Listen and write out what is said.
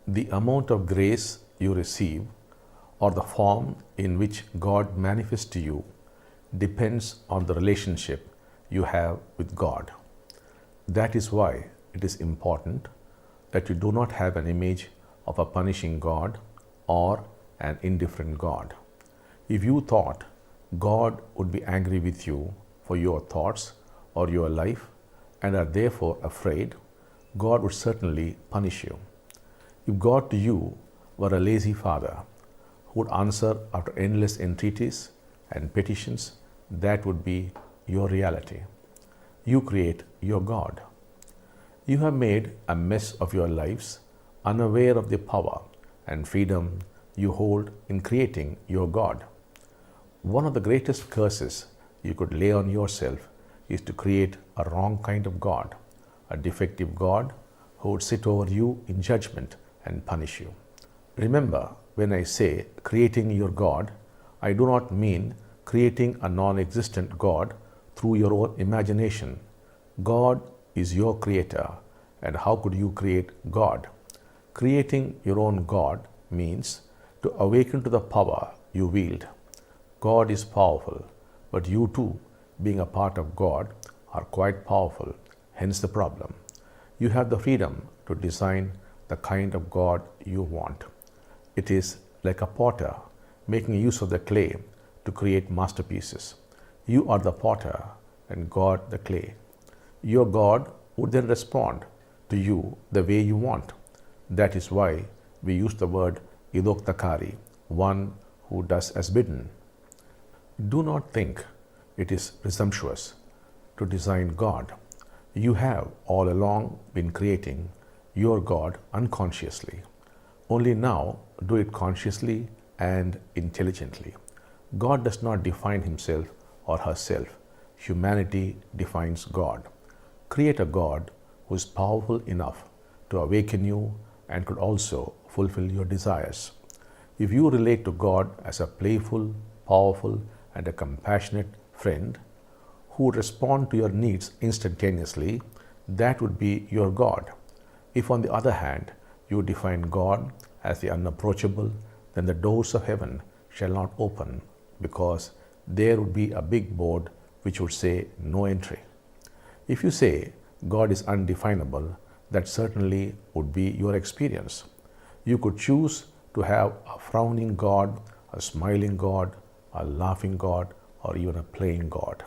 The amount of grace you receive or the form in which God manifests to you depends on the relationship you have with God. That is why it is important that you do not have an image of a punishing God or an indifferent God. If you thought God would be angry with you for your thoughts or your life and are therefore afraid, God would certainly punish you. If God to you were a lazy father who would answer after endless entreaties and petitions, that would be your reality. You create your God. You have made a mess of your lives, unaware of the power and freedom you hold in creating your God. One of the greatest curses you could lay on yourself is to create a wrong kind of God, a defective God who would sit over you in judgment and punish you. Remember, when I say creating your God, I do not mean creating a non-existent God through your own imagination. God is your creator, and how could you create God? Creating your own God means to awaken to the power you wield. God is powerful, but you too, being a part of God, are quite powerful, hence the problem. You have the freedom to design the kind of God you want. It is like a potter making use of the clay to create masterpieces. You are the potter and God the clay. Your God would then respond to you the way you want. That is why we use the word idoktakari, one who does as bidden. Do not think it is presumptuous to design God. You have all along been creating your God unconsciously. Only now do it consciously and intelligently. God does not define himself or herself. Humanity defines God. Create a God who is powerful enough to awaken you and could also fulfill your desires. If you relate to God as a playful, powerful, and a compassionate friend who would respond to your needs instantaneously, that would be your God. If, on the other hand, you define God as the unapproachable, then the doors of heaven shall not open, because there would be a big board which would say no entry. If you say God is undefinable, that certainly would be your experience. You could choose to have a frowning God, a smiling God, a laughing God, or even a playing God.